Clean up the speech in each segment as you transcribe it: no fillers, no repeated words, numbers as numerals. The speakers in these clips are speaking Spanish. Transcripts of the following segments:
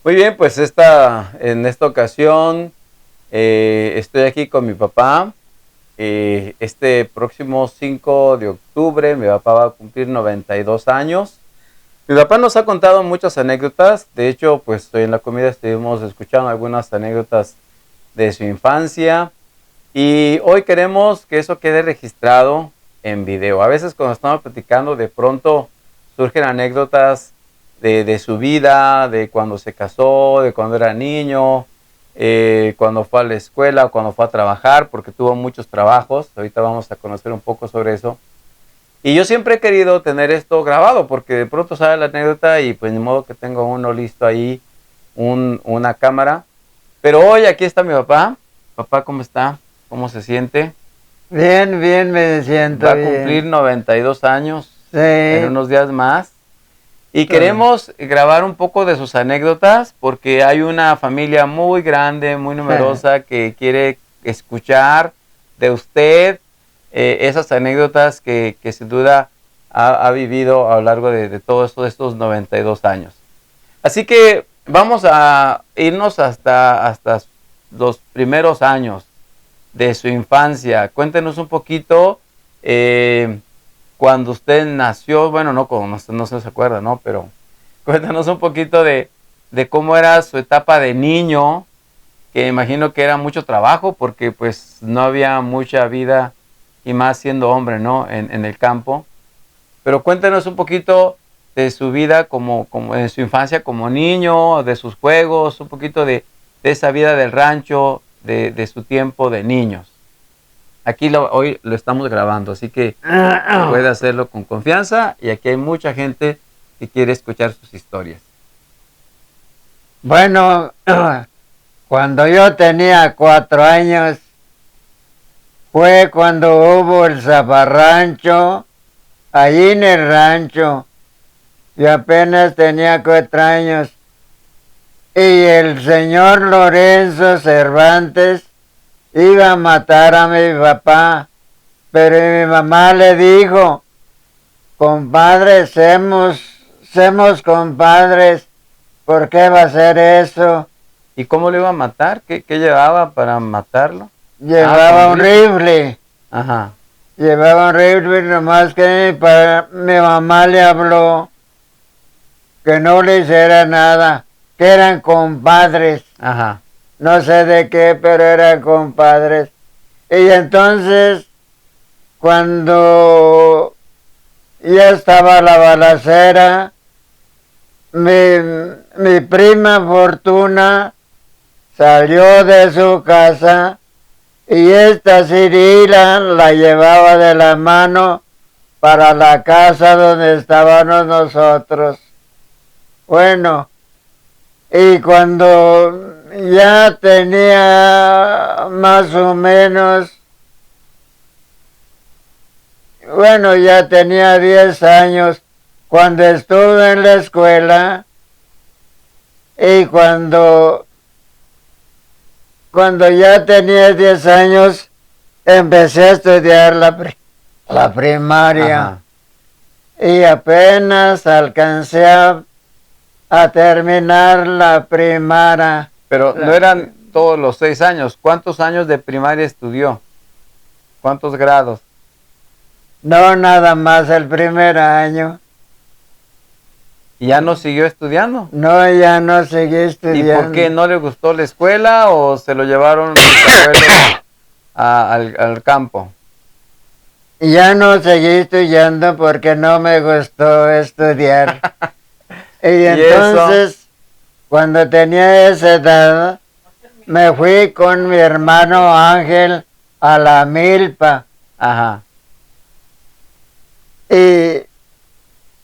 Muy bien, pues en esta ocasión estoy aquí con mi papá. Este próximo 5 de octubre mi papá va a cumplir 92 años. Mi papá nos ha contado muchas anécdotas. De hecho, pues hoy en la comida estuvimos escuchando algunas anécdotas de su infancia. Y hoy queremos que eso quede registrado en video. A veces cuando estamos platicando, de pronto surgen anécdotas de su vida, de cuando se casó, de cuando era niño, cuando fue a la escuela, cuando fue a trabajar, porque tuvo muchos trabajos. Ahorita vamos a conocer un poco sobre eso. Y yo siempre he querido tener esto grabado, porque de pronto sale la anécdota y pues ni modo que tengo uno listo ahí, una cámara. Pero hoy aquí está mi papá. Papá, ¿cómo está? ¿Cómo se siente? Bien, bien, me siento Va a bien. cumplir 92 años Sí. en unos días más. Y queremos grabar un poco de sus anécdotas porque hay una familia muy grande, muy numerosa que quiere escuchar de usted esas anécdotas que sin duda ha vivido a lo largo de todos estos 92 años. Así que vamos a irnos hasta los primeros años de su infancia. Cuéntenos un poquito cuando usted nació, bueno, no se acuerda, ¿no? Pero cuéntanos un poquito de cómo era su etapa de niño, que imagino que era mucho trabajo porque pues no había mucha vida y más siendo hombre, ¿no? En el campo. Pero cuéntenos un poquito de su vida como en su infancia como niño, de sus juegos, un poquito de esa vida del rancho, de su tiempo de niños. Aquí hoy lo estamos grabando, así que puede hacerlo con confianza y aquí hay mucha gente que quiere escuchar sus historias. Bueno, cuando yo tenía 4 años, fue cuando hubo el zafarrancho, allí en el rancho. Yo apenas tenía 4 años. Y el señor Lorenzo Cervantes iba a matar a mi papá. Pero mi mamá le dijo, compadre, semos compadres, ¿por qué va a hacer eso? ¿Y cómo lo iba a matar? ¿Qué llevaba para matarlo? Llevaba un rifle. Ajá. Llevaba un rifle, nomás que mi mamá le habló que no le hiciera nada, que eran compadres. Ajá. No sé de qué, pero eran compadres. Y entonces, cuando ya estaba la balacera, mi prima Fortuna salió de su casa y esta Cirila la llevaba de la mano para la casa donde estábamos nosotros. Bueno, y cuando ya tenía más o menos, bueno, ya tenía 10 años, cuando estuve en la escuela y cuando ya tenía 10 años, empecé a estudiar la primaria. Ajá. Y apenas alcancé a terminar la primaria. Pero no eran todos los 6 años. ¿Cuántos años de primaria estudió? ¿Cuántos grados? No, nada más el primer año. ¿Y ya no siguió estudiando? No, ya no seguí estudiando. ¿Y por qué? ¿No le gustó la escuela o se lo llevaron sus abuelos al campo? Ya no seguí estudiando porque no me gustó estudiar. Y entonces, cuando tenía esa edad, me fui con mi hermano Ángel a la milpa. Ajá. Y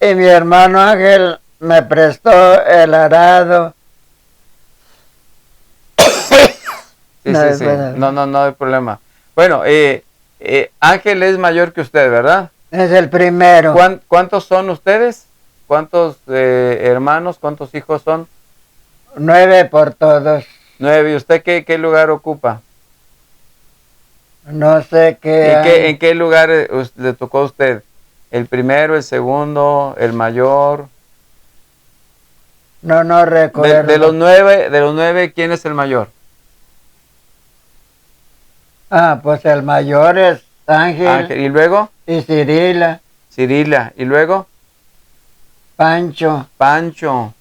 mi hermano Ángel me prestó el arado. Sí. No hay problema. Bueno, Ángel es mayor que usted, ¿verdad? Es el primero. ¿Cuántos son ustedes? ¿Cuántos hermanos, cuántos hijos son? 9 por todos. 9. ¿Y usted qué lugar ocupa? No sé qué. ¿En qué lugar le tocó a usted? ¿El primero, el segundo, el mayor? No recuerdo. De los nueve, ¿quién es el mayor? Pues el mayor es Ángel. ¿Y luego? Y Cirila. Cirila. ¿Y luego? Pancho. Pancho.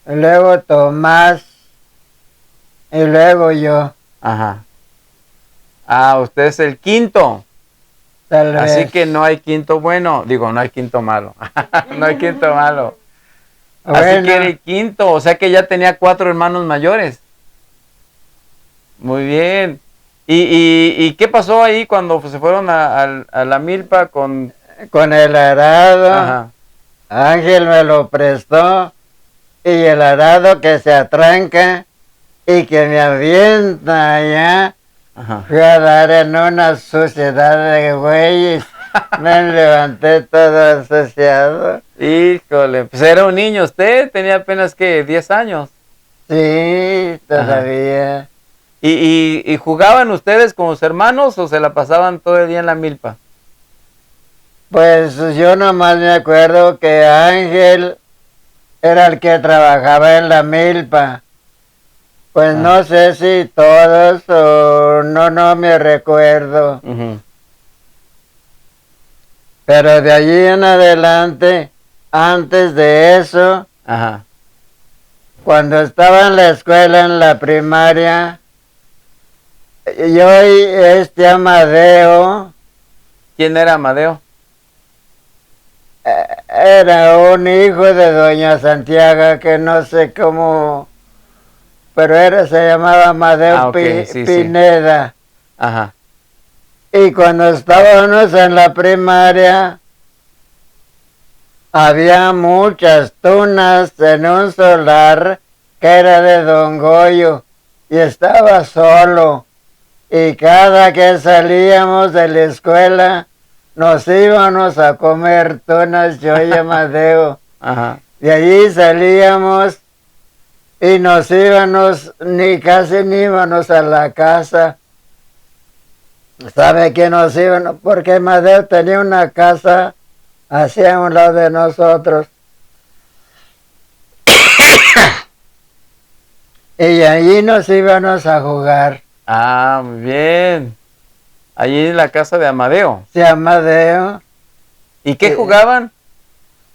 Y luego Tomás. Y luego yo. Ajá. Usted es el quinto. Tal vez. Así que no hay quinto bueno. Digo, no hay quinto malo. No hay quinto malo. Bueno. Así que era el quinto. O sea que ya tenía 4 hermanos mayores. Muy bien. ¿Y qué pasó ahí cuando se fueron a la milpa con el arado? Ajá. Ángel me lo prestó. Y el arado que se atranca y que me avienta allá. Ajá. Fui a dar en una suciedad de güeyes. Me levanté todo asociado. Híjole, pues era un niño usted, tenía apenas que 10 años. Sí, todavía. ¿Y jugaban ustedes con sus hermanos o se la pasaban todo el día en la milpa? Pues yo nomás me acuerdo que Ángel era el que trabajaba en la milpa. Pues no sé si todos o no me recuerdo. Pero de allí en adelante, antes de eso, cuando estaba en la escuela, en la primaria, yo y Amadeo. ¿Quién era Amadeo? Era un hijo de doña Santiago que no sé cómo, pero se llamaba Amadeo Pineda. Sí. Ajá. Y cuando estábamos en la primaria, había muchas tunas en un solar que era de Don Goyo y estaba solo. Y cada que salíamos de la escuela, nos íbamos a comer tunas, yo y Amadeo. Ajá. De allí salíamos y nos íbamos, casi ni íbamos a la casa. ¿Sabe qué nos íbamos? Porque Amadeo tenía una casa hacia un lado de nosotros. Y allí nos íbamos a jugar. Muy bien. Allí en la casa de Amadeo. Sí, Amadeo. ¿Y qué jugaban?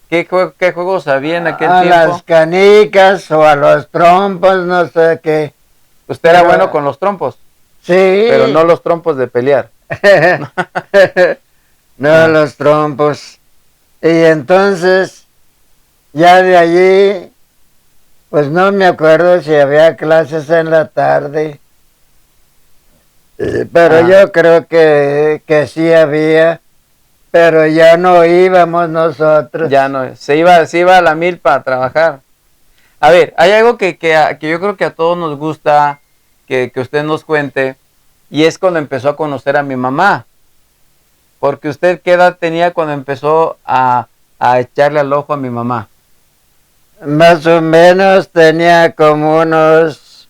¿Qué juegos había en aquel tiempo? A las canicas o a los trompos, no sé qué. ¿Usted era bueno con los trompos? Sí. Pero no los trompos de pelear. No, los trompos. Y entonces, ya de allí, pues no me acuerdo si había clases en la tarde. Pero yo creo que sí había, pero ya no íbamos nosotros. Ya no, se iba a la milpa a trabajar. A ver, hay algo que yo creo que a todos nos gusta que usted nos cuente, y es cuando empezó a conocer a mi mamá. Porque usted, ¿qué edad tenía cuando empezó a echarle al ojo a mi mamá? Más o menos tenía como unos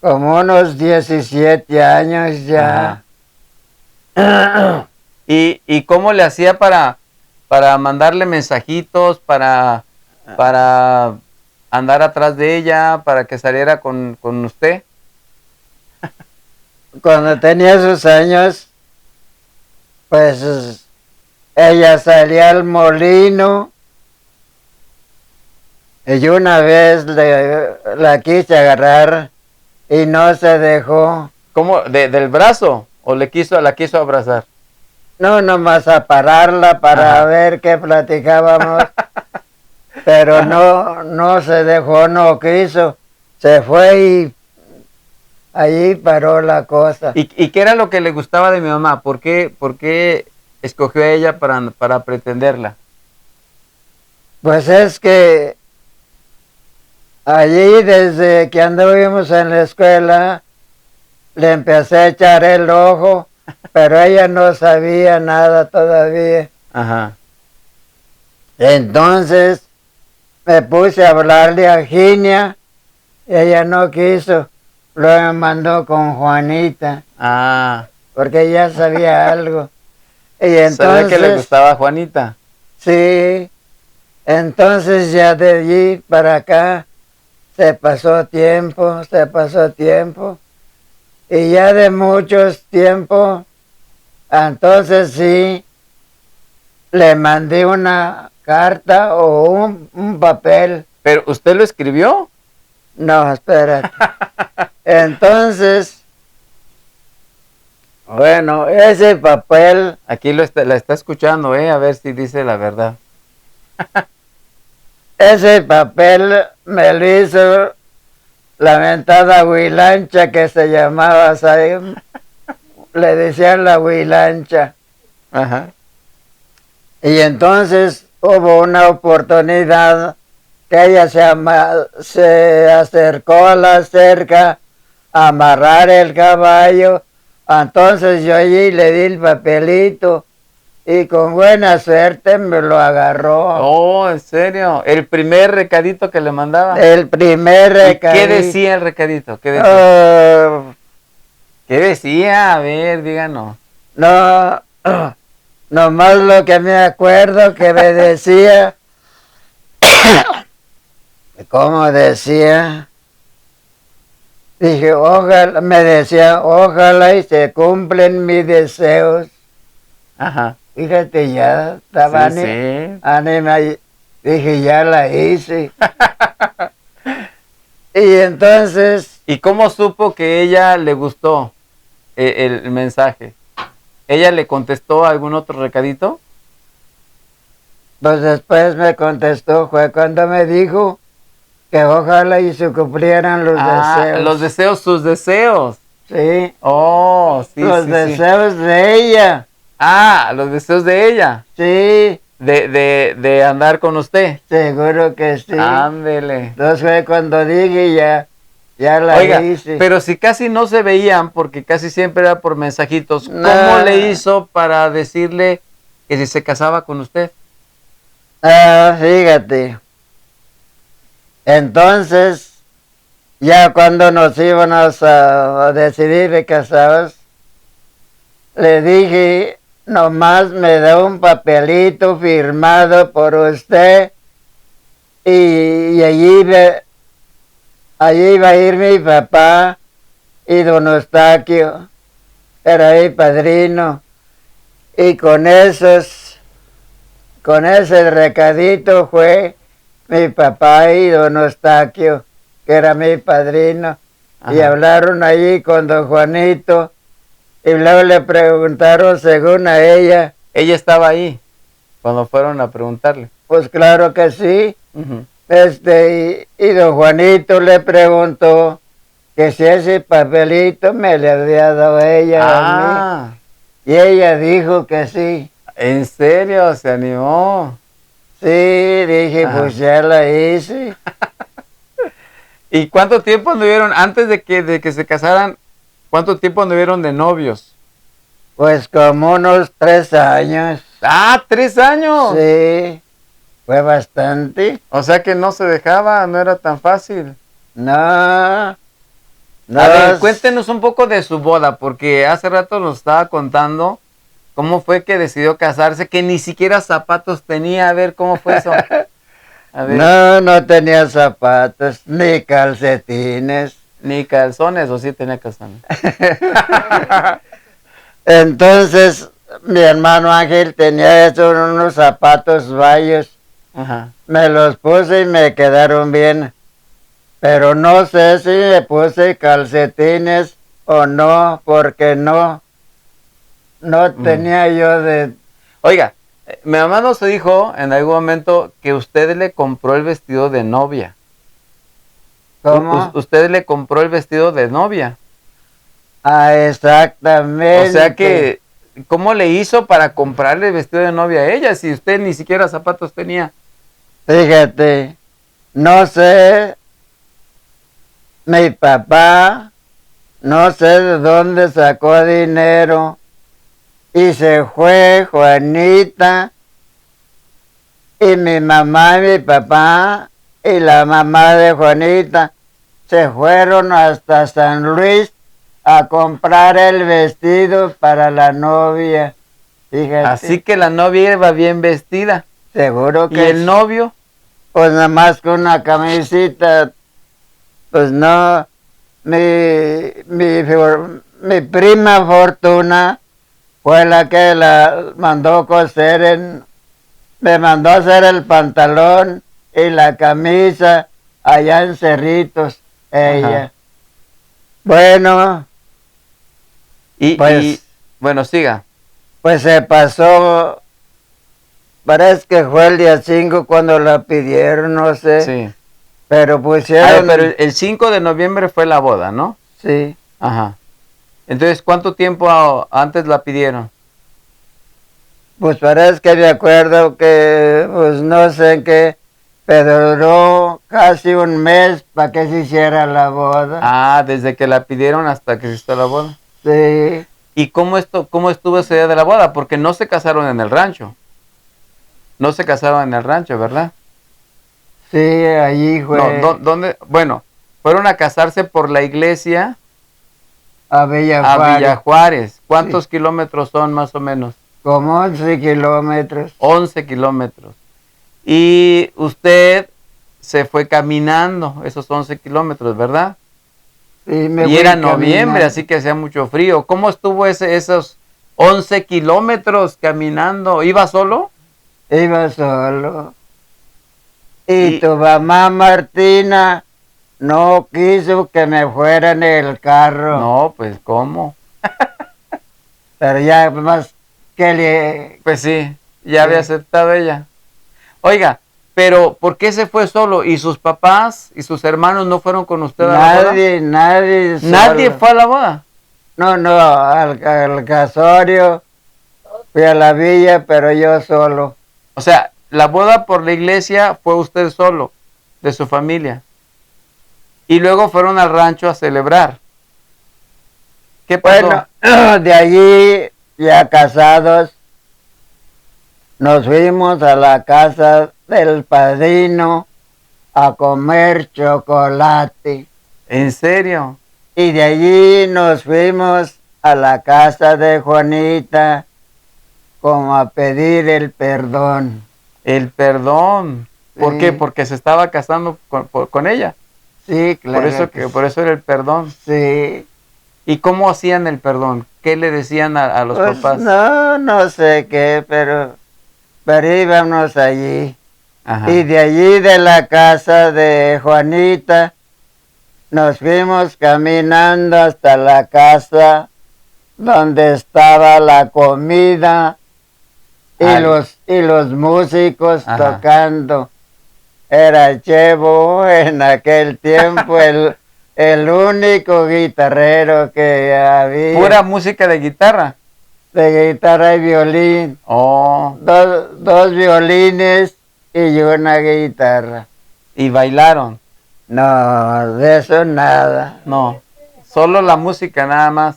17 años ya. ¿Y cómo le hacía para mandarle mensajitos, para andar atrás de ella, para que saliera con usted? Cuando tenía sus años, pues ella salía al molino y yo una vez la quise agarrar y no se dejó. ¿Cómo? ¿Del brazo? ¿O la quiso abrazar? No, nomás a pararla para ver qué platicábamos. Pero no se dejó, no quiso. Se fue y allí paró la cosa. ¿Y qué era lo que le gustaba de mi mamá? ¿Por qué escogió a ella para pretenderla? Pues es que allí desde que anduvimos en la escuela, le empecé a echar el ojo, pero ella no sabía nada todavía. Entonces me puse a hablarle a Ginia y ella no quiso. Luego me mandó con Juanita. Porque ella sabía algo. Y entonces, ¿sabía que le gustaba a Juanita? Sí. Entonces ya de allí para acá se pasó tiempo, y ya de muchos tiempos, entonces sí, le mandé una carta o un papel. ¿Pero usted lo escribió? No, espérate. Entonces, bueno, ese papel... Aquí la está escuchando, a ver si dice la verdad. Ese papel me lo hizo la mentada Huilancha que se llamaba Saim. Le decían la Huilancha. Ajá. Y entonces hubo una oportunidad que ella se acercó a la cerca a amarrar el caballo. Entonces yo allí le di el papelito y con buena suerte me lo agarró. Oh, ¿en serio? ¿El primer recadito que le mandaba? El primer recadito. ¿Qué decía el recadito? ¿Qué decía? ¿Qué decía? A ver, díganos. No, nomás lo que me acuerdo que me decía, ¿cómo decía? Dije, ojalá, me decía, ojalá y se cumplen mis deseos. Ajá. Fíjate, ya estaba anima, dije, ya la hice. Y entonces... ¿Y cómo supo que ella le gustó el mensaje? ¿Ella le contestó algún otro recadito? Pues después me contestó, fue cuando me dijo que ojalá y se cumplieran los deseos. Los deseos, sus deseos. Sí. Oh, sí, los deseos de ella. Los deseos de ella. Sí. De andar con usted. Seguro que sí. Ándele. Entonces fue cuando dije ya la hice. Pero si casi no se veían, porque casi siempre era por mensajitos, ¿cómo le hizo para decirle que si se casaba con usted? Fíjate. Entonces, ya cuando nos íbamos a decidir de casados, le dije, nomás me da un papelito firmado por usted y allí iba a ir mi papá y don Eustaquio, era mi padrino, y con ese recadito fue mi papá y don Eustaquio, que era mi padrino. Ajá. Y hablaron allí con don Juanito, y luego le preguntaron según a ella. ¿Ella estaba ahí cuando fueron a preguntarle? Pues claro que sí. Uh-huh. Y don Juanito le preguntó que si ese papelito me le había dado ella a mí. Y ella dijo que sí. ¿En serio? ¿Se animó? Sí, dije, pues ya la hice. ¿Y cuánto tiempo anduvieron antes de que se casaran? ¿Cuánto tiempo anduvieron de novios? Pues como unos 3 años. 3 años. Sí, fue bastante. O sea que no se dejaba, no era tan fácil. No. A ver, cuéntenos un poco de su boda, porque hace rato nos estaba contando cómo fue que decidió casarse, que ni siquiera zapatos tenía. A ver, ¿cómo fue eso? A ver. No tenía zapatos, ni calcetines. Ni calzones, ¿o sí tenía calzones? Entonces, mi hermano Ángel tenía unos zapatos bayos. Ajá. Me los puse y me quedaron bien. Pero no sé si me puse calcetines o no, porque no tenía yo de... Oiga, mi mamá nos dijo en algún momento que usted le compró el vestido de novia. ¿Cómo? Usted le compró el vestido de novia. Exactamente. O sea que, ¿cómo le hizo para comprarle el vestido de novia a ella si usted ni siquiera zapatos tenía? Fíjate, no sé, mi papá, no sé de dónde sacó dinero y se fue Juanita y mi mamá y mi papá y la mamá de Juanita se fueron hasta San Luis a comprar el vestido para la novia. Fíjate. Así que la novia iba bien vestida. Seguro ¿Y que el novio? pues nada más con una camisita, pues no, mi prima Fortuna fue la que la mandó coser me mandó hacer el pantalón y la camisa allá en Cerritos, ella. Ajá. Bueno, pues, Bueno, siga. pues se pasó, parece que fue el día 5 cuando la pidieron, no sé, Sí. pero A ver, pusieron, pero el 5 de noviembre fue la boda, ¿no? sí, Ajá. Entonces, ¿cuánto tiempo antes la pidieron? pues parece que me acuerdo que, pues no sé en qué, pero duró casi un mes para que se hiciera la boda. Ah, desde que la pidieron hasta que se hizo la boda. Sí, ¿Y cómo estuvo ese día de la boda? Porque no se casaron en el rancho. No se casaron en el rancho, ¿verdad? sí, allí No, fue ¿dónde? Bueno, fueron a casarse por la iglesia a Villa a Juárez, Villa Juárez. ¿Cuántos sí, kilómetros son más o menos? como 11 kilómetros. 11 kilómetros. Y usted se fue caminando esos 11 kilómetros, ¿verdad? Sí, me Y fui era noviembre, caminando. así que hacía mucho frío. ¿Cómo estuvo esos 11 kilómetros caminando? ¿Iba solo? Iba solo. Y Y tu mamá Martina no quiso que me fuera en el carro, no, pues ¿cómo? pero ya más que le... Pues sí, ya había Sí. aceptado ella. Oiga, pero ¿por qué se fue solo? ¿Y sus papás y sus hermanos no fueron con usted a la boda? Nadie ¿Nadie solo. fue a la boda? No, no, al casorio, fui a la villa, pero yo solo. O sea, la boda por la iglesia fue usted solo, de su familia. Y luego fueron al rancho a celebrar. ¿Qué pasó? Bueno, de allí, ya casados, nos fuimos a la casa del padrino a comer chocolate. ¿En serio? Y de allí nos fuimos a la casa de Juanita como a pedir el perdón. El perdón. ¿Por qué? Sí, Porque se estaba casando con ella. sí, claro Por eso era el perdón. sí. ¿Y cómo hacían el perdón? ¿Qué le decían a los Pues papás? no sé qué, pero íbamos allí. Ajá. Y de allí de la casa de Juanita nos fuimos caminando hasta la casa donde estaba la comida y Ay. los músicos Ajá. tocando. Era Chevo en aquel tiempo el único guitarrero que había. Pura música de guitarra. De guitarra y violín. Oh. Dos violines y una guitarra. Y bailaron. No, de eso nada. No. Solo la música nada más.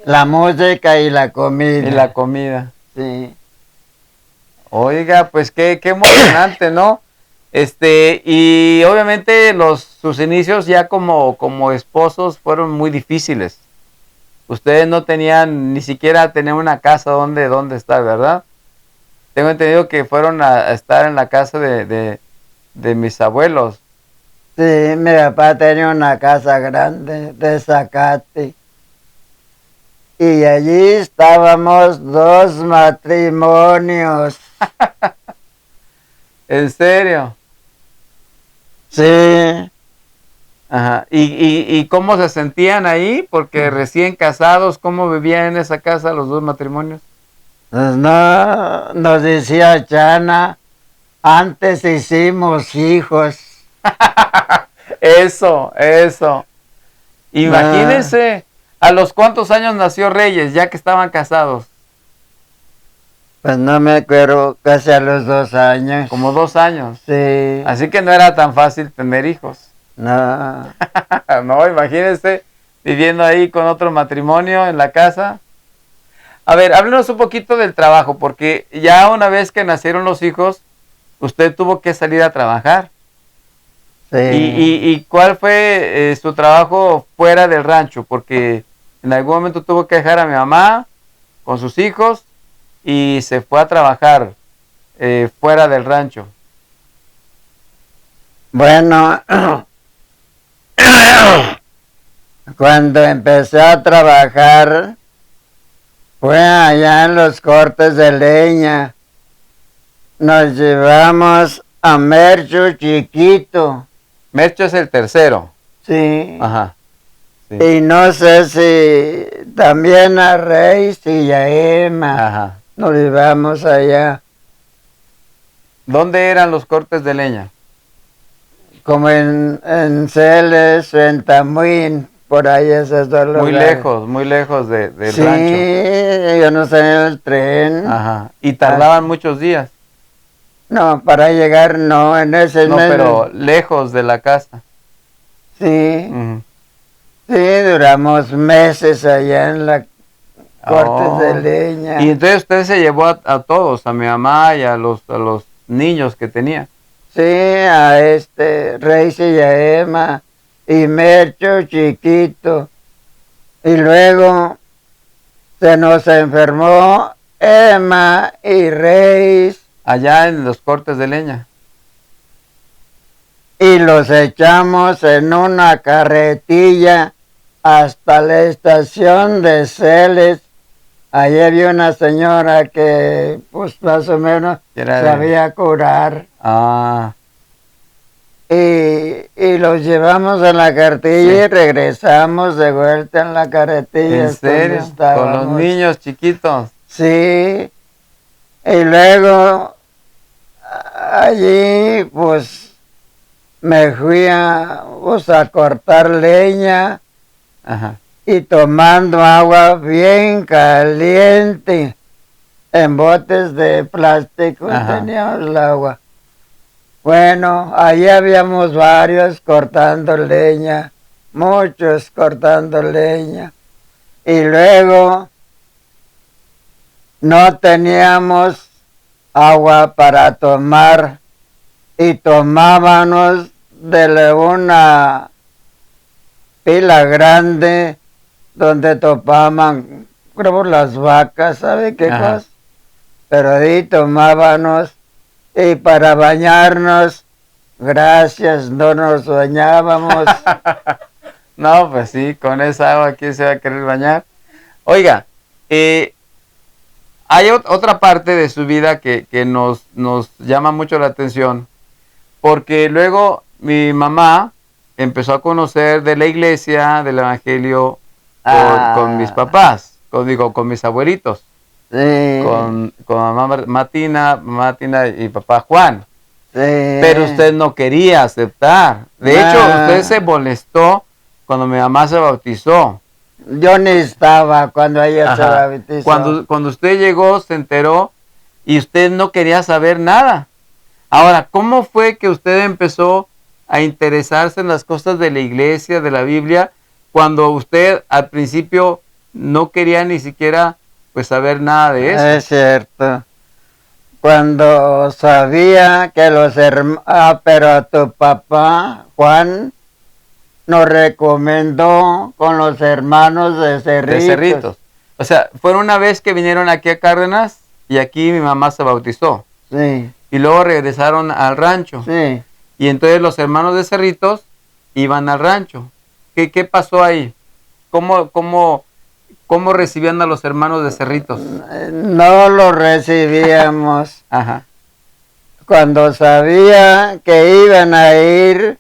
La música y la comida. Y la comida. Sí. Oiga, pues qué emocionante, ¿no? Y obviamente sus inicios ya como esposos fueron muy difíciles. Ustedes no tenían, ni siquiera tenían una casa donde estar, ¿verdad? Tengo entendido que fueron a estar en la casa de mis abuelos. Sí, mi papá tenía una casa grande de zacate. Y allí estábamos 2 matrimonios. ¿En serio? Sí, Ajá. ¿Y cómo se sentían ahí? Porque recién casados, ¿cómo vivían en esa casa los dos matrimonios? pues no, nos decía Chana, antes hicimos hijos. Eso. Imagínense, ¿a los cuántos años nació Reyes, ya que estaban casados? Pues no me acuerdo, casi a los 2 años. Como 2 años. Sí, Así que no era tan fácil tener hijos. no, No, imagínense viviendo ahí con otro matrimonio en la casa. A ver, háblenos un poquito del trabajo, porque ya una vez que nacieron los hijos, usted tuvo que salir a trabajar. sí. ¿Y cuál fue su trabajo fuera del rancho? Porque en algún momento tuvo que dejar a mi mamá con sus hijos y se fue a trabajar. fuera del rancho? Bueno, cuando empecé a trabajar, fue allá en los cortes de leña. Nos llevamos a Mercho Chiquito. Mercho es el tercero. Sí. Ajá. Sí. Y no sé si también a Reis y a Emma. Ajá. Nos llevamos allá. ¿Dónde eran los cortes de leña? Como en Celes, en Tamuín, por ahí esos dos lugares. Muy lejos del sí, rancho. Sí, yo no sé el tren. Ajá. ¿Y tardaban muchos días? No, para llegar no, en ese No, mes. pero lejos de la casa. Sí. Uh-huh. Sí, duramos meses allá en la cortes de leña. Y entonces usted se llevó a todos, a mi mamá y a los niños que tenía. Sí, a Reis y a Emma y Mercho Chiquito. Y luego se nos enfermó Emma y Reis. Allá en los cortes de leña. Y los echamos en una carretilla hasta la estación de Celes. Allí había una señora que, pues, más o menos sabía curar. Ah. Y los llevamos en la carretilla y regresamos de vuelta en la carretilla. ¿En serio? Con los niños chiquitos. Sí. Y luego, allí, pues, me fui a cortar leña. Ajá. Y tomando agua bien caliente en botes de plástico. Ajá. Teníamos el agua. Bueno, allí habíamos varios cortando leña, muchos cortando leña. Y luego no teníamos agua para tomar y tomábamos de una pila grande donde topaban, creo, las vacas, ¿sabe qué cosa? Pero ahí tomábamos, y para bañarnos, gracias, no nos bañábamos. No, pues sí, con esa agua, ¿quién se va a querer bañar? Oiga, hay otra parte de su vida que nos llama mucho la atención, porque luego mi mamá empezó a conocer de la iglesia, del evangelio, con mis papás, con mis abuelitos, sí. con mamá Martina y papá Juan. Sí. Pero usted no quería aceptar. De hecho, usted se molestó cuando mi mamá se bautizó. Yo ni estaba cuando ella se bautizó. Cuando usted llegó, se enteró y usted no quería saber nada. Ahora, ¿cómo fue que usted empezó a interesarse en las cosas de la iglesia, de la Biblia, cuando usted al principio no quería ni siquiera pues saber nada de eso? Es cierto. Cuando sabía que los hermanos, pero tu papá, Juan, nos recomendó con los hermanos de Cerritos. De Cerritos. O sea, fueron una vez que vinieron aquí a Cárdenas y aquí mi mamá se bautizó. Sí. Y luego regresaron al rancho. Sí. Y entonces los hermanos de Cerritos iban al rancho. ¿Qué pasó ahí? ¿Cómo recibían a los hermanos de Cerritos? No los recibíamos. Ajá. Cuando sabía que iban a ir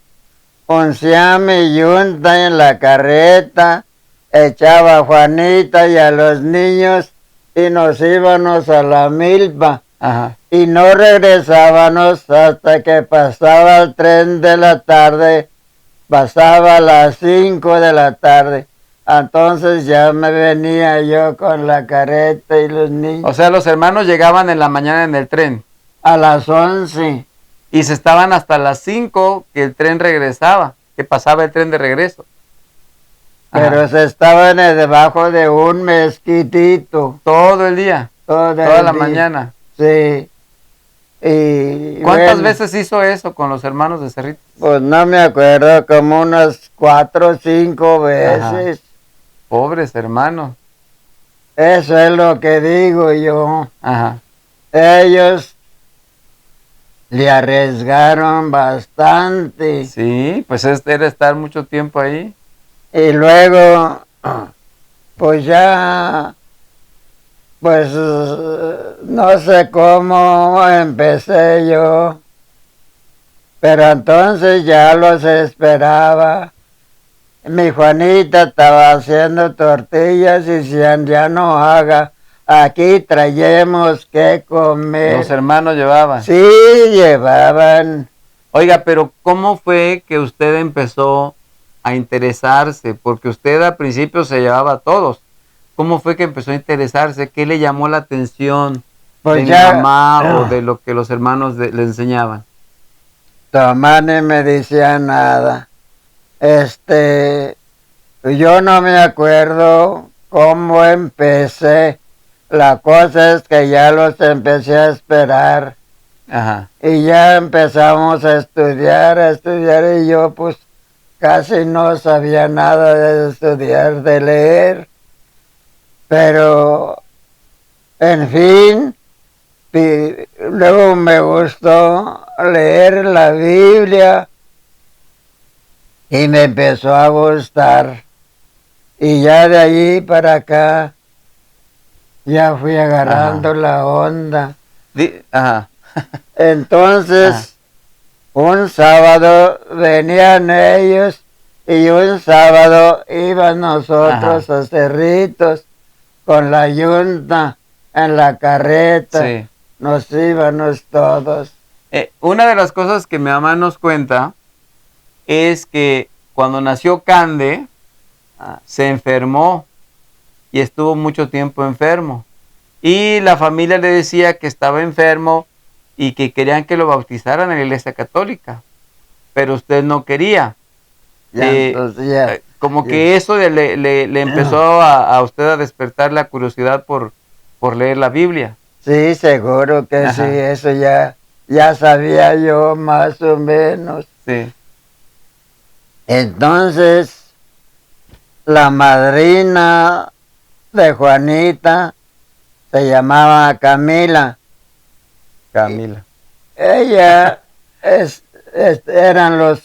Ponciame y Yunta en la carreta, echaba a Juanita y a los niños y nos íbamos a la milpa. Ajá. Y no regresábamos hasta que pasaba el tren de la tarde, pasaba a las 5 de la tarde. Entonces ya me venía yo con la carreta y los niños. O sea, los hermanos llegaban en la mañana en el tren. A las 11. Y se estaban hasta las 5 que el tren regresaba, que pasaba el tren de regreso. Pero Ajá. se estaban debajo de un mezquitito. Todo el día. Toda la día. Mañana. Sí. Y ¿Cuántas veces hizo eso con los hermanos de Cerritos? Pues no me acuerdo, como unas 4 o 5 veces. Ajá. Pobres hermanos. Eso es lo que digo yo. Ajá. Ellos le arriesgaron bastante. Sí, pues era estar mucho tiempo ahí. Y luego, pues ya, pues no sé cómo empecé yo, pero entonces ya los esperaba. Mi Juanita estaba haciendo tortillas y decían, ya no haga, aquí traemos que comer. Los hermanos llevaban. Sí, llevaban. Oiga, pero ¿cómo fue que usted empezó a interesarse? Porque usted al principio se llevaba a todos. ¿Cómo fue que empezó a interesarse? ¿Qué le llamó la atención Pues de ya, mi mamá o de lo que los hermanos le enseñaban? tu mamá ni me decía nada. Yo no me acuerdo cómo empecé. La cosa es que ya los empecé a esperar. Ajá. Y ya empezamos a estudiar y yo pues casi no sabía nada de estudiar, de leer. Pero, en fin, luego me gustó leer la Biblia y me empezó a gustar. Y ya de allí para acá ya fui agarrando la onda. Ajá. Entonces, un sábado venían ellos y un sábado iban nosotros a Cerritos con la yunta en la carreta. Sí. Nos íbamos todos. Una de las cosas que mi mamá nos cuenta es que cuando nació Cande, se enfermó y estuvo mucho tiempo enfermo. Y la familia le decía que estaba enfermo y que querían que lo bautizaran en la iglesia católica. Pero usted no quería. Como que eso le empezó a usted a despertar la curiosidad por leer la Biblia. Sí, seguro que sí, eso ya sabía yo más o menos. Sí. Entonces, la madrina de Juanita se llamaba Camila. Camila. Ella eran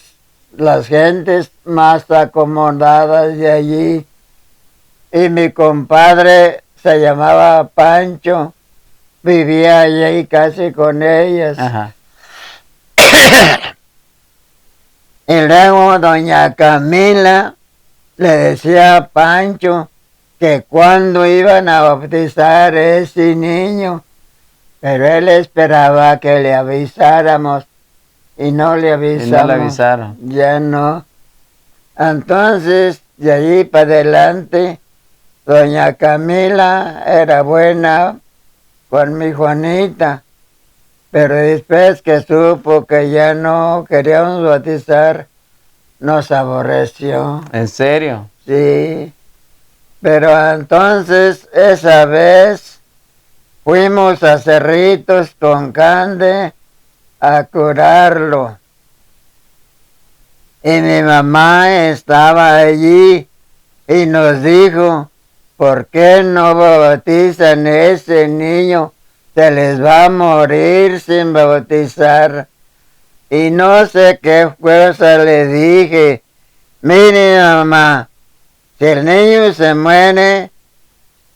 las gentes más acomodadas de allí. Y mi compadre se llamaba Pancho, vivía allí casi con ellas. Ajá. Y luego doña Camila le decía a Pancho que cuando iban a bautizar a ese niño, pero él esperaba que le avisáramos y no le avisamos. Y no le avisaron. Ya no. Entonces, de allí para adelante, doña Camila era buena con mi Juanita, pero después que supo que ya no queríamos bautizar, nos aborreció. ¿En serio? Sí, pero entonces esa vez fuimos a Cerritos con Cande a curarlo. Y mi mamá estaba allí y nos dijo, ¿por qué no bautizan a ese niño? Se les va a morir sin bautizar. Y no sé qué cosa le dije. Mire, mamá, si el niño se muere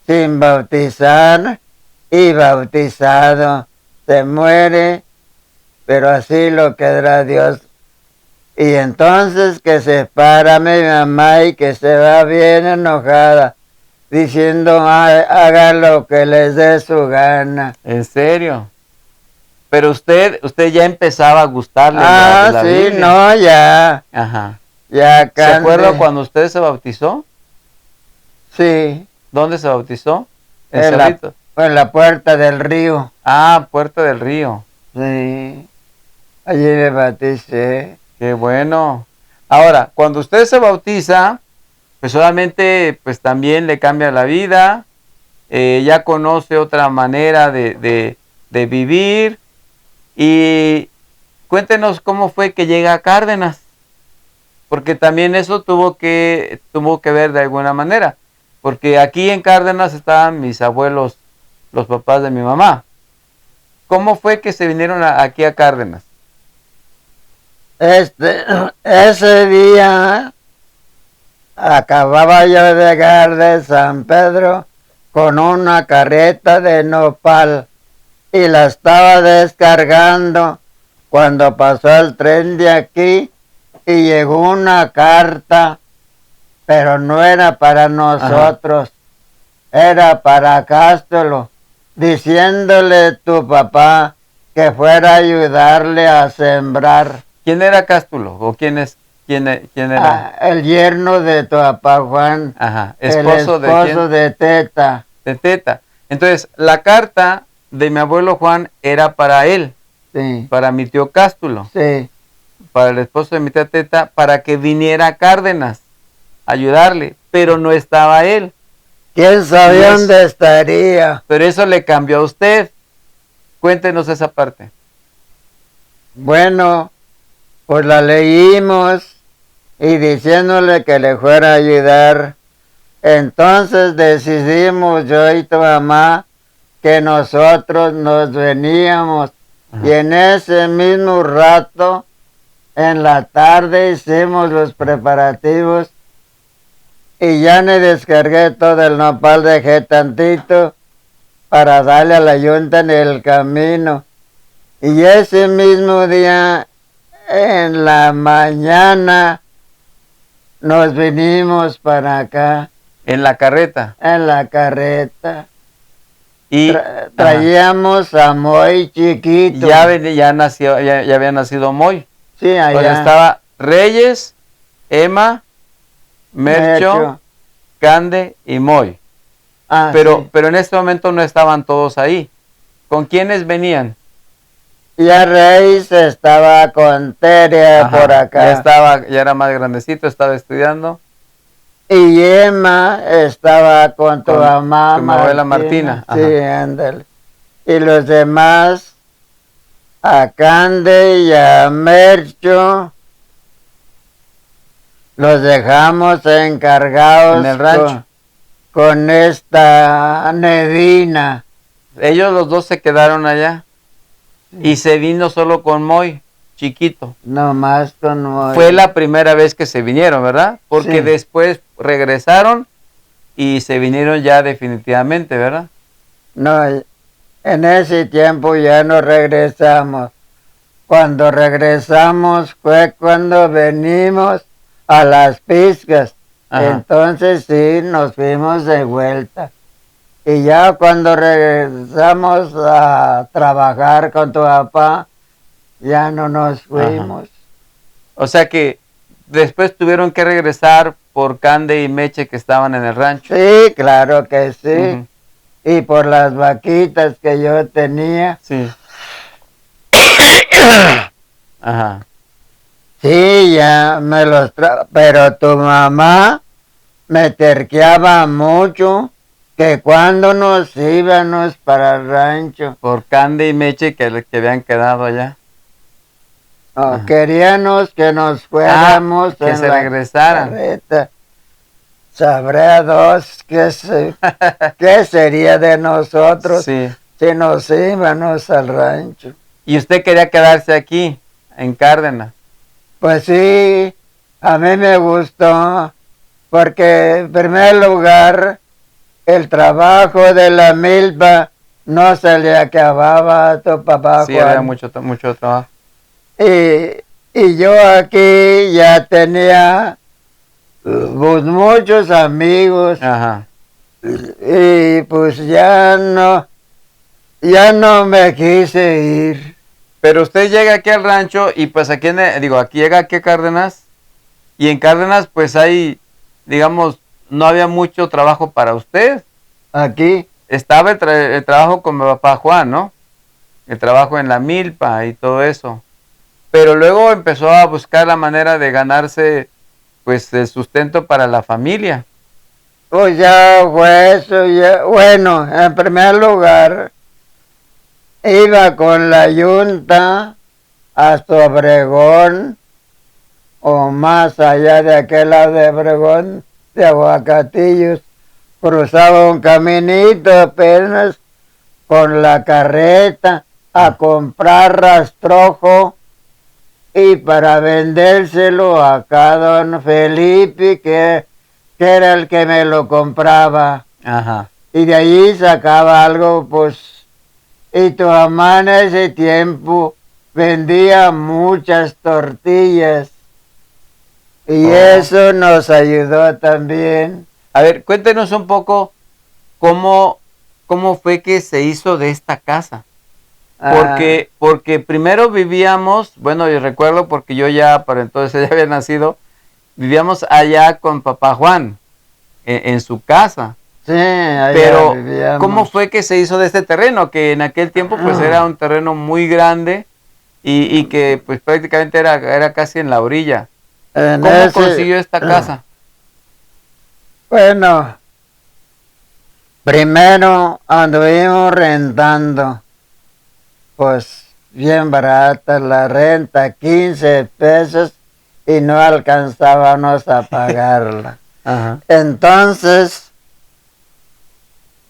sin bautizar y bautizado, se muere, pero así lo quedará Dios. Y entonces que se para mi mamá y que se va bien enojada, diciendo, haga lo que les dé su gana. ¿En serio? Pero usted ya empezaba a gustarle la sí, Biblia. No, ya. Ajá. Ya ¿Se acuerda cuando usted se bautizó? Sí. ¿Dónde se bautizó? En Cerritos. En la Puerta del Río. Ah, Puerta del Río. Sí. Allí me bauticé. Qué bueno. Ahora, cuando usted se bautiza, pues solamente pues también le cambia la vida, ya conoce otra manera de vivir. Y cuéntenos cómo fue que llega a Cárdenas, porque también eso tuvo que ver de alguna manera, porque aquí en Cárdenas estaban mis abuelos, los papás de mi mamá, ¿Cómo fue que se vinieron aquí a Cárdenas? Ese día acababa yo de llegar de San Pedro con una carreta de nopal y la estaba descargando cuando pasó el tren de aquí y llegó una carta, pero no era para nosotros, era para Cástulo, diciéndole tu papá que fuera a ayudarle a sembrar. ¿Quién era Cástulo? ¿O quién era? El yerno de tu papá Juan. Ajá. ¿Esposo ¿De quién? de Teta. De Teta. Entonces, la carta de mi abuelo Juan era para él, Sí. para mi tío Cástulo, Sí. para el esposo de mi tía Teta, para que viniera a Cárdenas a ayudarle, pero no estaba él. ¿Quién sabía dónde estaría? Pero eso le cambió a usted. Cuéntenos esa parte. Bueno, pues la leímos y diciéndole que le fuera a ayudar. Entonces decidimos yo y tu mamá que nosotros nos veníamos. Ajá. Y en ese mismo rato, en la tarde, hicimos los preparativos y ya me descargué todo el nopal, dejé tantito para darle a la yunta en el camino. Y ese mismo día, en la mañana, nos vinimos para acá. ¿En la carreta? En la carreta. Y traíamos a Moy chiquito. Ya había nacido Moy. Sí, allá. Pues estaba Reyes, Emma, Mercho, Cande y Moy. Pero en este momento no estaban todos ahí. ¿Con quiénes venían? Ya Reyes estaba con Terea por acá. Ya era más grandecito, estaba estudiando. Y Emma estaba con tu mamá. Con mi abuela Martina. Sí, ándale. Y los demás, a Cande y a Mercho, los dejamos encargados en el rancho. Con esta Nedina. Ellos los dos se quedaron allá. Y se vino solo con Moy, chiquito. Nomás con Moy. Fue la primera vez que se vinieron, ¿verdad? Porque después regresaron y se vinieron ya definitivamente, ¿verdad? No, en ese tiempo ya no regresamos. Cuando regresamos fue cuando venimos a las Piscas. Ajá. Entonces sí, nos fuimos de vuelta. Y ya cuando regresamos a trabajar con tu papá, ya no nos fuimos. Ajá. O sea que después tuvieron que regresar por Cande y Meche que estaban en el rancho. Sí, claro que sí. Y por las vaquitas que yo tenía. Sí. Ajá. Sí, ya me los pero tu mamá me terqueaba mucho que cuando nos íbamos para el rancho. Por Cande y Meche que habían quedado allá. No, queríamos que nos fuéramos que se regresaran. Carreta. Sabrá dos qué sería de nosotros si nos íbamos al rancho. ¿Y usted quería quedarse aquí, en Cárdenas? Pues sí, a mí me gustó, porque en primer lugar, el trabajo de la milpa no se le acababa a tu papá. Sí, había mucho trabajo. Y yo aquí ya tenía pues, muchos amigos. Ajá. Y pues ya no me quise ir. Pero usted llega aquí al rancho y pues aquí llega aquí a Cárdenas y en Cárdenas pues hay, digamos, no había mucho trabajo para usted. Aquí estaba el trabajo con mi papá Juan, ¿no? El trabajo en la milpa y todo eso. Pero luego empezó a buscar la manera de ganarse pues el sustento para la familia. Pues ya fue eso, bueno, en primer lugar iba con la yunta hasta Obregón o más allá de aquel lado de Obregón, de Aguacatillos, cruzaba un caminito apenas con la carreta a comprar rastrojo y para vendérselo acá a don Felipe, que era el que me lo compraba. Ajá. Y de ahí sacaba algo, pues, y tu mamá en ese tiempo vendía muchas tortillas. Y eso nos ayudó también. A ver, cuéntenos un poco cómo fue que se hizo de esta casa. Porque primero vivíamos, bueno, yo recuerdo porque yo ya para entonces ya había nacido, vivíamos allá con papá Juan, en su casa. Sí, allá pero vivíamos. ¿cómo fue que se hizo de este terreno? Que en aquel tiempo pues era un terreno muy grande y que pues prácticamente era casi en la orilla. ¿Cómo consiguió esta casa? Bueno, primero anduvimos rentando, pues bien barata la renta, 15 pesos y no alcanzábamos a pagarla. Ajá. Entonces,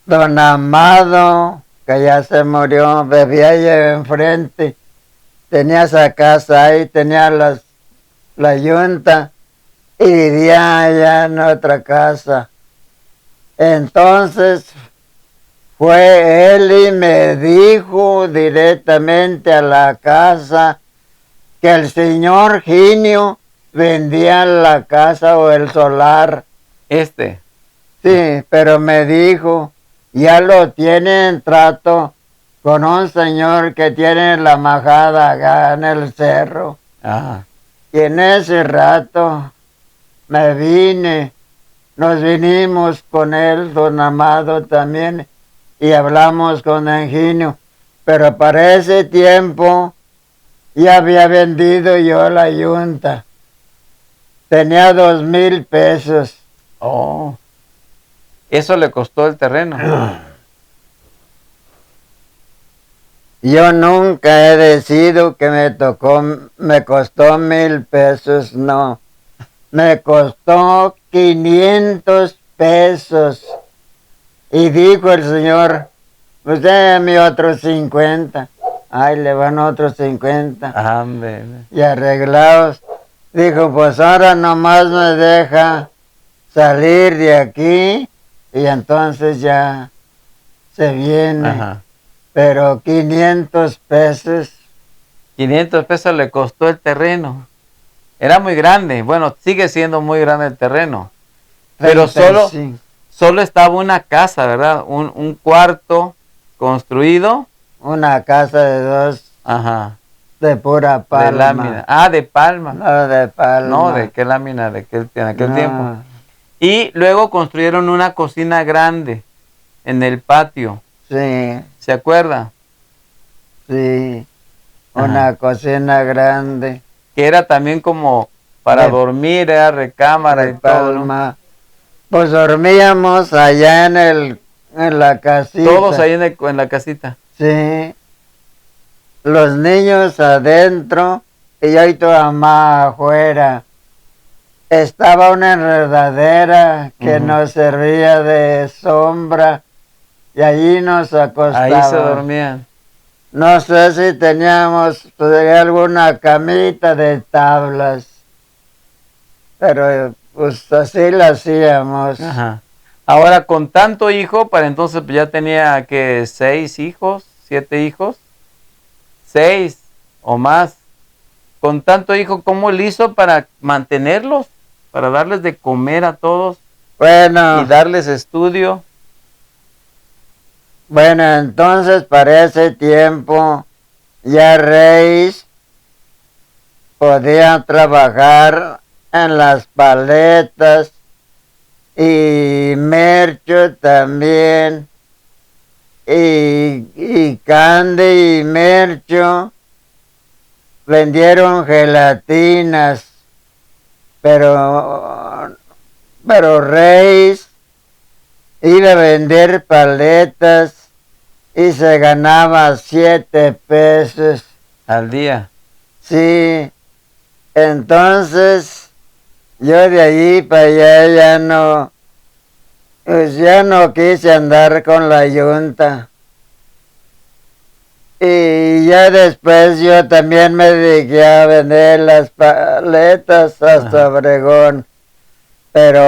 don Amado, que ya se murió, vivía ahí enfrente, tenía esa casa ahí, tenía la yunta y vivía allá en otra casa. Entonces fue él y me dijo directamente a la casa que el señor Ginio vendía la casa o el solar. Sí, pero me dijo, ya lo tiene en trato con un señor que tiene la majada acá en el cerro. Ajá. Y en ese rato me vine, nos vinimos con él, don Amado también, y hablamos con Eugenio. Pero para ese tiempo ya había vendido yo la yunta. Tenía 2,000 pesos. Oh, eso le costó el terreno. Yo nunca he decidido que me costó 1,000 pesos, no. Me costó 500 pesos. Y dijo el señor, pues déjame otros 50. Ay, le van otros 50. Ándale. Y arreglados. Dijo, pues ahora nomás me deja salir de aquí y entonces ya se viene. Ajá. Pero 500 pesos. 500 pesos le costó el terreno. Era muy grande. Bueno, sigue siendo muy grande el terreno. Pero 35. solo estaba una casa, ¿verdad? Un cuarto construido. Una casa de 2. Ajá. De pura palma. De lámina. Ah, de palma. No, de palma. No, ¿de qué lámina? En aquel No. tiempo. Y luego construyeron una cocina grande en el patio. Sí. ¿Se acuerda? Sí. Una Ajá. cocina grande. Que era también como para dormir, era recámara y palma. todo, ¿no? Pues dormíamos allá en la casita. Todos ahí en la casita. Sí. Los niños adentro y yo y tu mamá afuera. Estaba una enredadera que nos servía de sombra y allí nos acostábamos. Ahí se dormían. No sé si teníamos alguna camita de tablas, pero pues así la hacíamos. Ajá. Ahora, con tanto hijo, para entonces pues, ya tenía que 6 hijos, 7 hijos, 6 o más. Con tanto hijo, ¿cómo le hizo para mantenerlos? Para darles de comer a todos. Bueno. Y darles estudio. Bueno, entonces para ese tiempo ya Reyes podía trabajar en las paletas y Mercho también y Candy y Mercho vendieron gelatinas, pero Reyes iba a vender paletas y se ganaba 7 pesos. Al día. Sí. Entonces, yo de allí para allá ya no quise andar con la yunta. Y ya después yo también me dediqué a vender las paletas hasta Obregón. Pero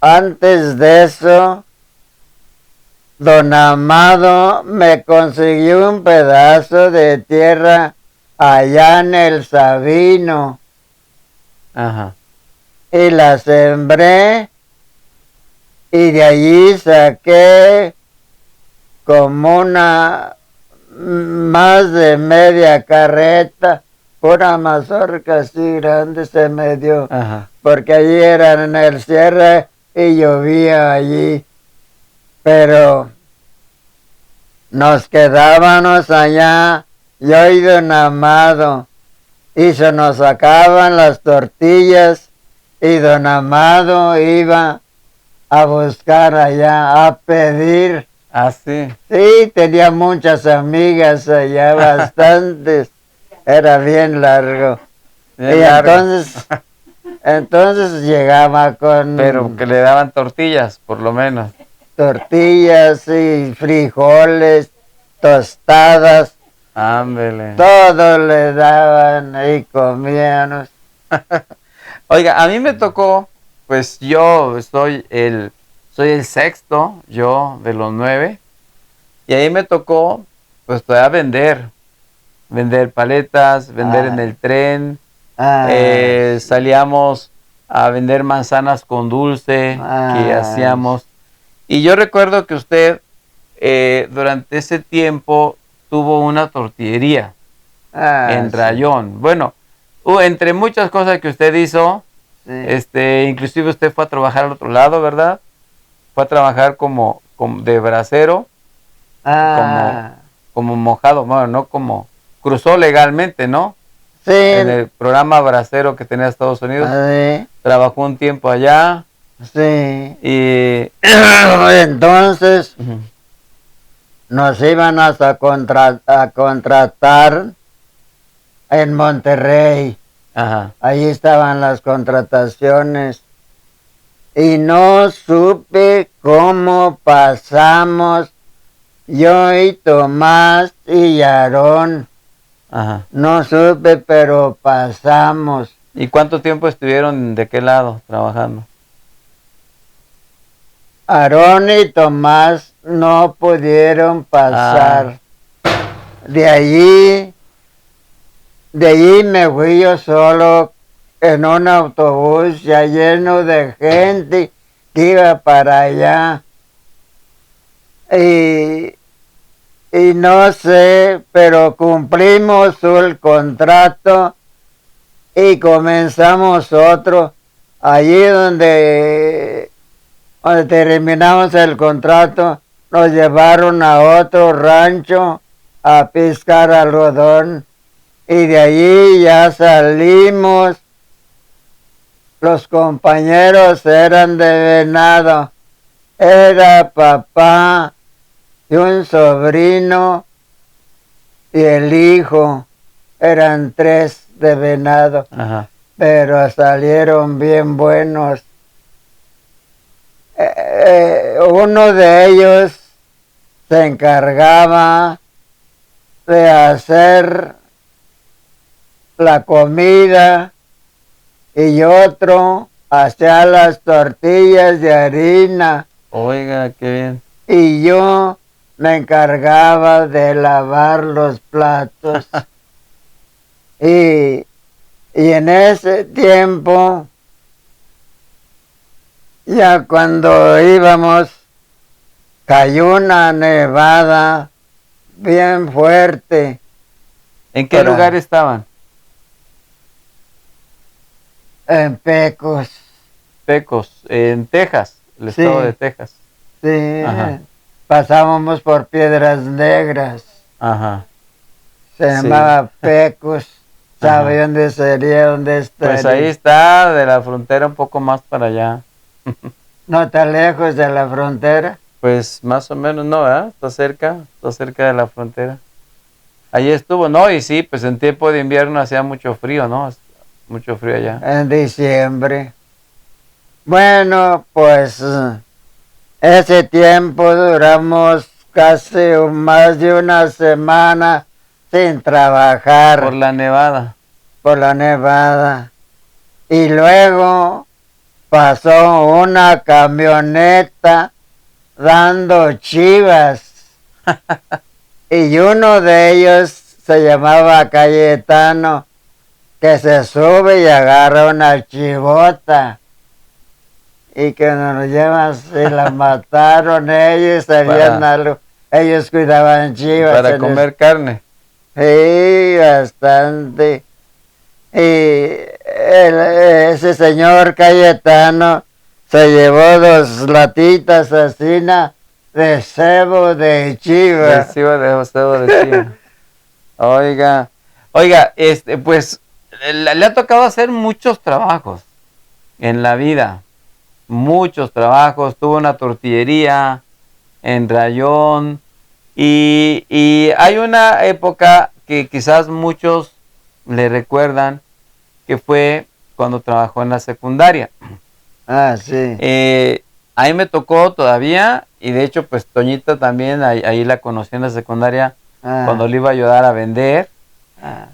antes de eso, don Amado me consiguió un pedazo de tierra allá en el Sabino. Ajá. Y la sembré y de allí saqué como más de media carreta, una mazorca así grande se me dio. Ajá. Porque allí eran en el cierre y llovía allí. Pero nos quedábamos allá, yo y don Amado, y se nos sacaban las tortillas y don Amado iba a buscar allá, a pedir. Ah, sí. Sí, tenía muchas amigas allá, bastantes. Era bien largo. Bien y largo. entonces llegaba con Pero que le daban tortillas, por lo menos. tortillas y frijoles, tostadas. Ándele. Todo le daban y comíamos. Oiga, a mí me tocó, pues yo soy el sexto, yo de los 9, y ahí me tocó, pues todavía vender paletas, vender en el tren, salíamos a vender manzanas con dulce que hacíamos. Y yo recuerdo que usted durante ese tiempo tuvo una tortillería en Rayón. Bueno, entre muchas cosas que usted hizo, inclusive usted fue a trabajar al otro lado, ¿verdad? Fue a trabajar como de bracero, como mojado, bueno, no como, cruzó legalmente, ¿no? Sí. En el programa bracero que tenía Estados Unidos. Sí. Trabajó un tiempo allá. Sí. Y entonces nos iban hasta a contratar en Monterrey. Ajá. Ahí estaban las contrataciones. Y no supe cómo pasamos, yo y Tomás y Aarón. Ajá. No supe, pero pasamos. ¿Y cuánto tiempo estuvieron de qué lado trabajando? Aarón y Tomás no pudieron pasar. De allí me fui yo solo en un autobús ya lleno de gente que iba para allá. Y no sé, pero cumplimos el contrato y comenzamos otro. Allí donde terminamos el contrato, nos llevaron a otro rancho a piscar algodón y de allí ya salimos. Los compañeros eran de Venado, era papá y un sobrino y el hijo, eran 3 de Venado. Ajá. Pero salieron bien buenos. Uno de ellos se encargaba de hacer la comida y otro hacía las tortillas de harina. Oiga, qué bien. Y yo me encargaba de lavar los platos. y en ese tiempo, ya cuando íbamos, cayó una nevada bien fuerte. ¿En qué lugar estaban? En Pecos. Pecos, en Texas, el estado de Texas. Sí. Ajá. Pasábamos por Piedras Negras. Ajá. Se llamaba Pecos. ¿Sabe dónde sería? ¿Dónde está? Pues ahí está, de la frontera un poco más para allá. ¿No está lejos de la frontera? Pues más o menos, ¿no? ¿Verdad? Está cerca de la frontera. Allí estuvo, ¿no? Y sí, pues en tiempo de invierno hacía mucho frío, ¿no? Mucho frío allá. En diciembre. Bueno, pues ese tiempo duramos casi más de una semana sin trabajar. Por la nevada. Por la nevada. Y luego pasó una camioneta dando chivas. Y uno de ellos se llamaba Cayetano, que se sube y agarra una chivota. Y que nos lo llevan, se la mataron ellos, sabían algo. Ellos cuidaban chivas. Para comer carne. Sí, bastante. Y ese señor Cayetano se llevó 2 latitas así de cebo de chiva. De cebo de chiva. Oiga, pues le ha tocado hacer muchos trabajos en la vida. Muchos trabajos. Tuvo una tortillería en Rayón. Y hay una época que quizás muchos le recuerdan, que fue cuando trabajó en la secundaria. Ah, sí. Ahí me tocó todavía, y de hecho pues Toñita también, ahí la conocí en la secundaria, cuando le iba a ayudar a vender.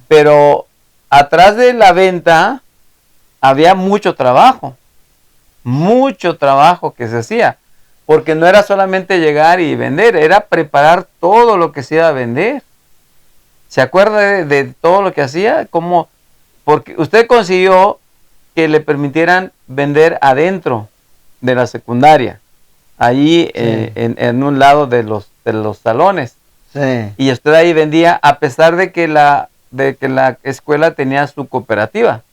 Pero atrás de la venta había mucho trabajo que se hacía, porque no era solamente llegar y vender, era preparar todo lo que se iba a vender. ¿Se acuerda de todo lo que hacía? Porque usted consiguió que le permitieran vender adentro de la secundaria, allí sí. en un lado de los salones. Sí. Y usted ahí vendía, a pesar de que la escuela tenía su cooperativa,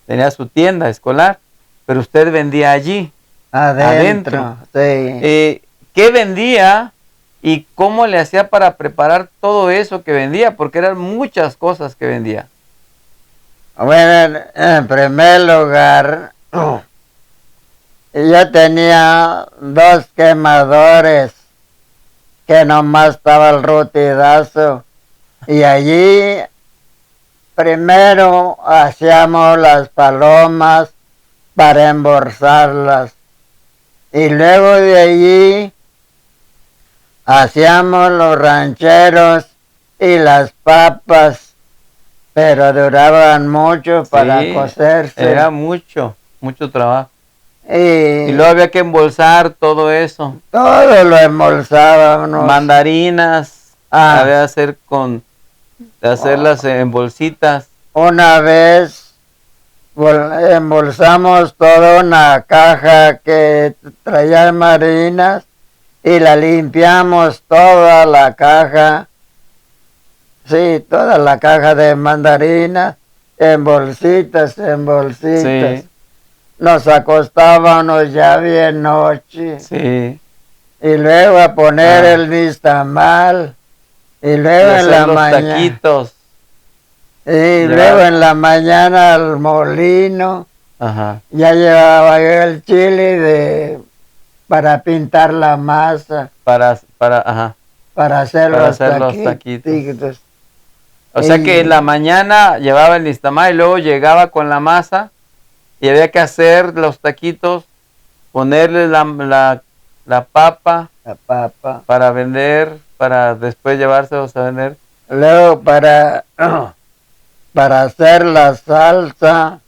tenía su tienda escolar, pero usted vendía allí. Adentro. Sí. ¿Qué vendía y cómo le hacía para preparar todo eso que vendía? Porque eran muchas cosas que vendía. Bueno, en primer lugar, yo tenía 2 quemadores que nomás estaba el rutidazo. Y allí primero hacíamos las palomas para embolsarlas. Y luego de allí hacíamos los rancheros y las papas, pero duraban mucho para cocerse. Era mucho trabajo. Y luego había que embolsar todo eso. Todo lo embolsábamos. Mandarinas, había que hacerlas en bolsitas. Una vez embolsamos toda una caja que traía mandarinas y la limpiamos toda la caja. Sí, toda la caja de mandarinas en bolsitas. Sí. Nos acostábamos ya bien noche. Sí. Y luego a poner el nixtamal. Y luego en la mañana. Taquitos. Y luego en la mañana al molino. Ajá. Ya llevaba yo el chile para pintar la masa. Para hacer los taquitos. O sea que en la mañana llevaba el nixtamal y luego llegaba con la masa y había que hacer los taquitos, ponerle la papa. La papa. Para vender, para después llevárselos a vender. Luego para hacer la salsa,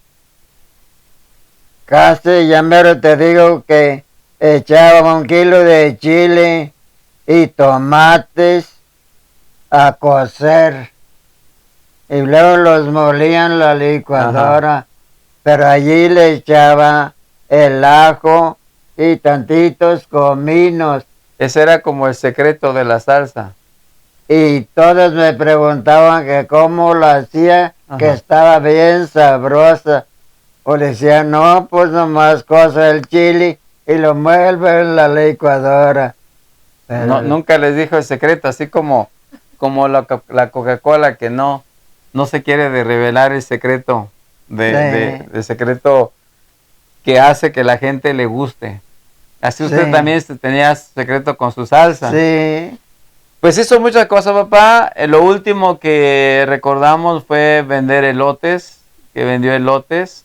casi ya mero te digo que echaba 1 kilo de chile y tomates a cocer. Y luego los molían en la licuadora. Ajá. Pero allí le echaba el ajo y tantitos cominos. Ese era como el secreto de la salsa. Y todos me preguntaban que cómo lo hacía, que estaba bien sabrosa. O le decía, no, pues nomás cosa el chile y lo mueve en la licuadora. Pero no, nunca les dijo el secreto, así como la Coca-Cola, que no se quiere revelar el secreto, el secreto que hace que la gente le guste. Así usted también tenía secreto con su salsa. Sí. Pues hizo muchas cosas, papá. Lo último que recordamos fue vender elotes, que vendió elotes.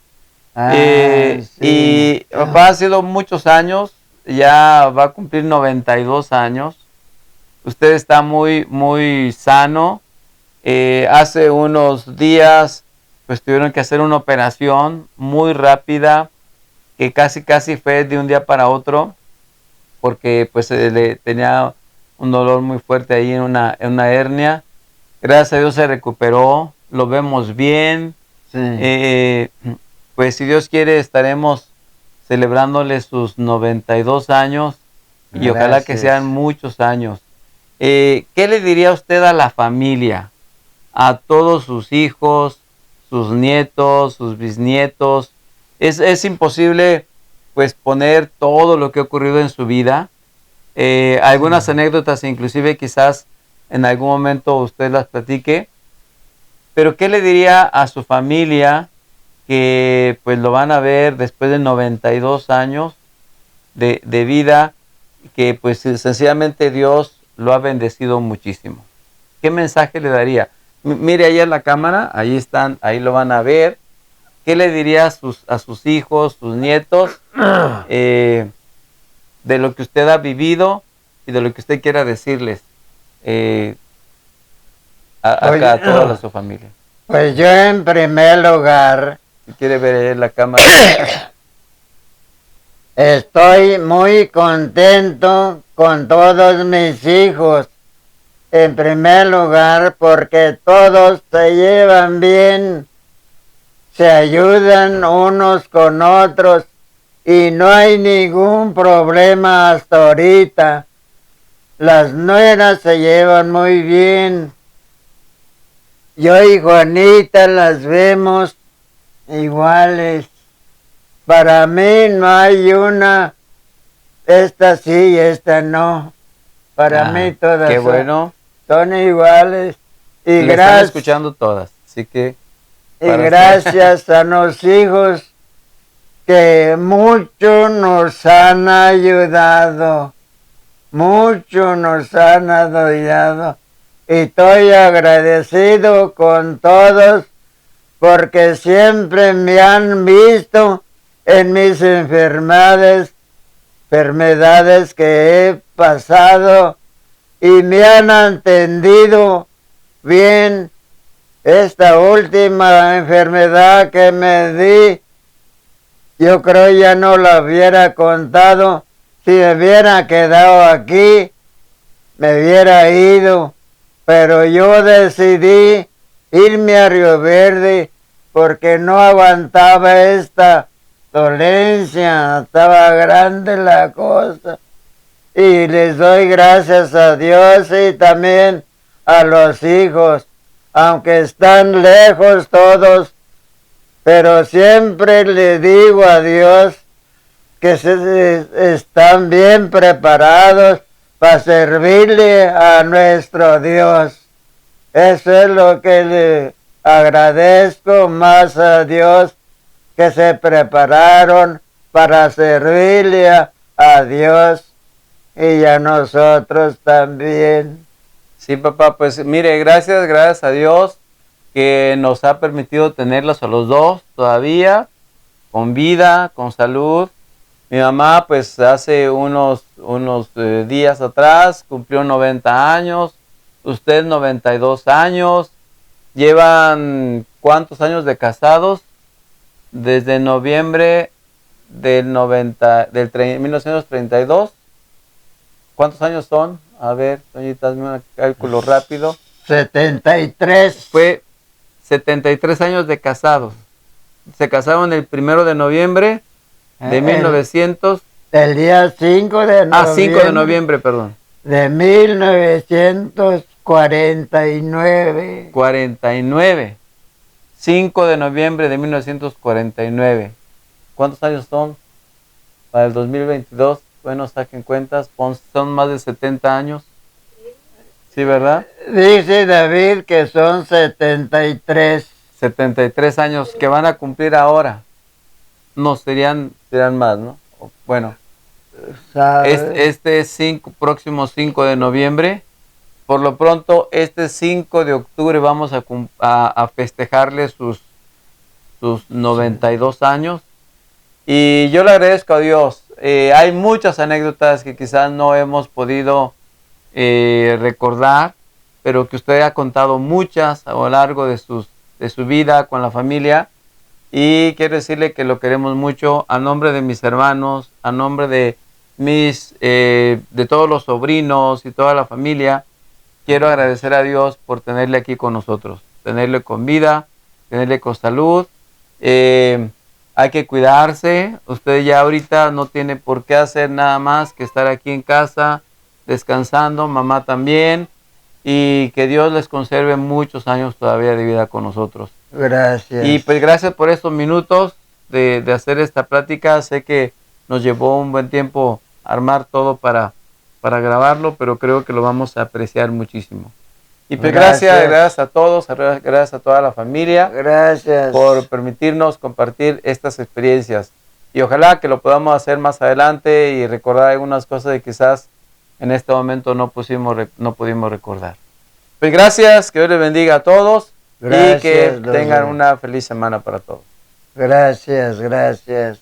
Y papá ha sido muchos años, ya va a cumplir 92 años. Usted está muy, muy sano. Hace unos días, pues tuvieron que hacer una operación muy rápida, que casi fue de un día para otro, porque pues le tenía un dolor muy fuerte ahí en una hernia. Gracias a Dios se recuperó, lo vemos bien. Sí. Pues si Dios quiere estaremos celebrándole sus 92 años y ojalá que sean Gracias. muchos años. ¿Qué le diría usted a la familia, a todos sus hijos, sus nietos, sus bisnietos? Es imposible pues poner todo lo que ha ocurrido en su vida. Algunas Sí. anécdotas inclusive quizás en algún momento usted las platique, pero ¿qué le diría a su familia que pues lo van a ver después de 92 años de vida, que pues sencillamente Dios lo ha bendecido muchísimo? ¿Qué mensaje le daría? Mire ahí en la cámara, ahí están, ahí lo van a ver. ¿Qué le diría a sus hijos, sus nietos, de lo que usted ha vivido y de lo que usted quiera decirles eh, acá Oye, a toda su familia? pues yo en primer lugar Si quiere ver ahí en la cámara. estoy muy contento con todos mis hijos. En primer lugar, porque todos se llevan bien, se ayudan unos con otros y no hay ningún problema hasta ahorita. Las nueras se llevan muy bien. Yo y Juanita las vemos iguales. Para mí no hay una, esta sí y esta no. Para mí todas Qué bueno. son iguales. Y Le están escuchando todas, así que gracias a los hijos que mucho nos han ayudado. Mucho nos han ayudado. Y estoy agradecido con todos porque siempre me han visto en mis enfermedades que he pasado y me han entendido bien. Esta última enfermedad que me di, yo creo ya no la hubiera contado. Si me hubiera quedado aquí, me hubiera ido. Pero yo decidí irme a Río Verde porque no aguantaba esta dolencia, estaba grande la cosa. Y les doy gracias a Dios y también a los hijos, aunque están lejos todos, pero siempre le digo a Dios que están bien preparados para servirle a nuestro Dios. Eso es lo que le agradezco más a Dios, que se prepararon para servirle a Dios y a nosotros también. sí, papá, pues mire, gracias a Dios que nos ha permitido tenerlos a los dos todavía, con vida, con salud. Mi mamá, pues hace unos días atrás cumplió 90 años, usted 92 años. ¿Llevan cuántos años de casados? Desde noviembre del 1932. ¿Cuántos años son? A ver, doñita, hazme un cálculo rápido. 73. Fue 73 años de casados. Se casaron el 1 de noviembre de 1900. El día 5 de noviembre. 5 de noviembre, perdón. De 1949. 49. 5 de noviembre de 1949. ¿Cuántos años son para el 2022? Bueno, saquen cuentas, son más de 70 años. ¿Sí, verdad? Dice David que son 73. 73 años que van a cumplir ahora. No, serían más, ¿no? Bueno, este próximo 5 de noviembre. Por lo pronto, este 5 de octubre vamos a festejarle sus 92 años. Y yo le agradezco a Dios. Hay muchas anécdotas que quizás no hemos podido recordar, pero que usted ha contado muchas a lo largo de su vida con la familia. Y quiero decirle que lo queremos mucho a nombre de mis hermanos, a nombre de de todos los sobrinos y toda la familia. Quiero agradecer a Dios por tenerle aquí con nosotros, tenerle con vida, tenerle con salud. Hay que cuidarse. Usted ya ahorita no tiene por qué hacer nada más que estar aquí en casa, descansando, mamá también. Y que Dios les conserve muchos años todavía de vida con nosotros. Gracias. Y pues gracias por estos minutos de hacer esta plática. Sé que nos llevó un buen tiempo armar todo para grabarlo, pero creo que lo vamos a apreciar muchísimo. Y pues gracias a todos, gracias a toda la familia. Gracias. Por permitirnos compartir estas experiencias. Y ojalá que lo podamos hacer más adelante y recordar algunas cosas que quizás en este momento no pudimos recordar. Pues gracias, que Dios les bendiga a todos. Gracias, y que tengan una feliz semana para todos. Gracias, gracias.